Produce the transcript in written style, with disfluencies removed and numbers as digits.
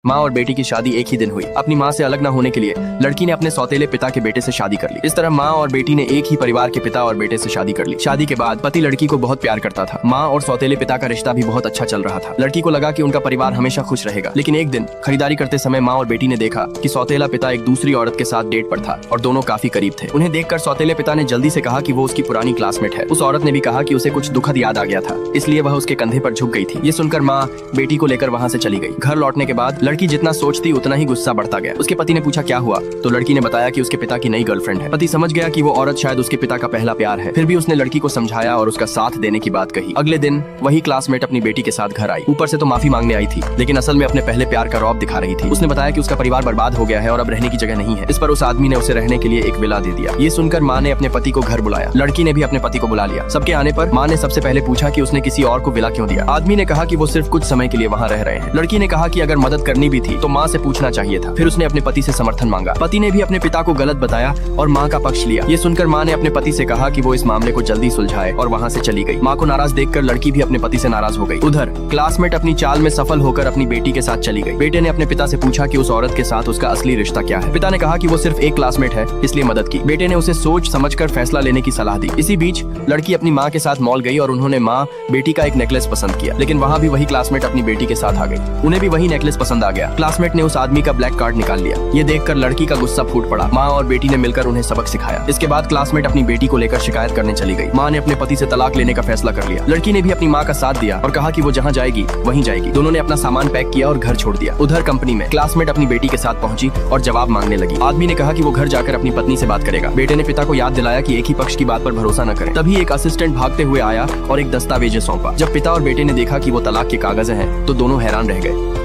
माँ और बेटी की शादी एक ही दिन हुई। अपनी माँ से अलग न होने के लिए लड़की ने अपने सौतेले पिता के बेटे से शादी कर ली। इस तरह माँ और बेटी ने एक ही परिवार के पिता और बेटे से शादी कर ली। शादी के बाद पति लड़की को बहुत प्यार करता था। माँ और सौतेले पिता का रिश्ता भी बहुत अच्छा चल रहा था। लड़की को लगा कि उनका परिवार हमेशा खुश रहेगा। लेकिन एक दिन खरीदारी करते समय माँ और बेटी ने देखा कि सौतेला पिता एक दूसरी औरत के साथ डेट पर था और दोनों काफी करीब थे। उन्हें देखकर सौतेले पिता ने जल्दी से कहा कि वो उसकी पुरानी क्लासमेट है। उस औरत ने भी कहा कि उसे कुछ दुखद याद आ गया था, इसलिए वह उसके कंधे पर झुक गई थी। ये सुनकर माँ बेटी को लेकर वहाँ से चली गई। घर लौटने के बाद लड़की जितना सोचती उतना ही गुस्सा बढ़ता गया। उसके पति ने पूछा क्या हुआ, तो लड़की ने बताया कि उसके पिता की नई गर्लफ्रेंड है। पति समझ गया कि वो औरत शायद उसके पिता का पहला प्यार है। फिर भी उसने लड़की को समझाया और उसका साथ देने की बात कही। अगले दिन वही क्लासमेट अपनी बेटी के साथ घर आई। ऊपर से तो माफी मांगने आई थी, लेकिन असल में अपने पहले प्यार का रौब दिखा रही थी। उसने बताया कि उसका परिवार बर्बाद हो गया है और अब रहने की जगह नहीं है। इस पर उस आदमी ने उसे रहने के लिए एक विला दे दिया। ये सुनकर माँ ने अपने पति को घर बुलाया। लड़की ने भी अपने पति को बुला लिया। सबके आने पर माँ ने सबसे पहले पूछा कि उसने किसी और को विला क्यों दिया। आदमी ने कहा कि वो सिर्फ कुछ समय के लिए वहाँ रह रहे हैं। लड़की ने कहा कि अगर मदद करनी भी थी तो माँ से पूछना चाहिए था। फिर उसने अपने पति से समर्थन मांगा। पति ने भी अपने पिता को गलत बताया और माँ का पक्ष लिया। ये सुनकर माँ ने अपने पति से कहा कि वो इस मामले को जल्दी सुलझाए और वहाँ से चली गई। माँ को नाराज देखकर लड़की भी अपने पति से नाराज हो गई। उधर क्लासमेट अपनी चाल में सफल होकर अपनी बेटी के साथ चली गई। बेटे ने अपने पिता से पूछा कि उस औरत के साथ उसका असली रिश्ता क्या है। पिता ने कहा कि वो सिर्फ एक क्लासमेट है, इसलिए मदद की। बेटे ने उसे सोच समझकर फैसला लेने की सलाह दी। इसी बीच लड़की अपनी माँ के साथ मॉल गई और उन्होंने माँ बेटी का एक नेकलेस पसंद किया, लेकिन वहाँ भी वही क्लासमेट अपनी बेटी के साथ आ गई। उन्हें भी वही नेकलेस पसंद आ गया। क्लासमेट ने उस आदमी का ब्लैक कार्ड निकाल लिया। ये देखकर लड़की का गुस्सा फूट पड़ा। माँ और बेटी ने मिलकर उन्हें सबक सिखाया। इसके बाद क्लासमेट अपनी बेटी को लेकर शिकायत करने चली गई। माँ ने अपने पति से तलाक लेने का फैसला कर लिया। लड़की ने भी अपनी माँ का साथ दिया और कहा कि वो जहाँ जाएगी वहीं जाएगी। दोनों ने अपना सामान पैक किया और घर छोड़ दिया। उधर कंपनी में क्लासमेट अपनी बेटी के साथ पहुंची और जवाब मांगने लगी। आदमी ने कहा कि वो घर जाकर अपनी पत्नी से बात करेगा। बेटे ने पिता को याद दिलाया कि एक ही पक्ष की बात पर भरोसा न करें। तभी एक असिस्टेंट भागते हुए आया और एक दस्तावेज सौंपा। जब पिता और बेटे ने देखा कि वो तलाक के कागज हैं, तो दोनों हैरान रह गए।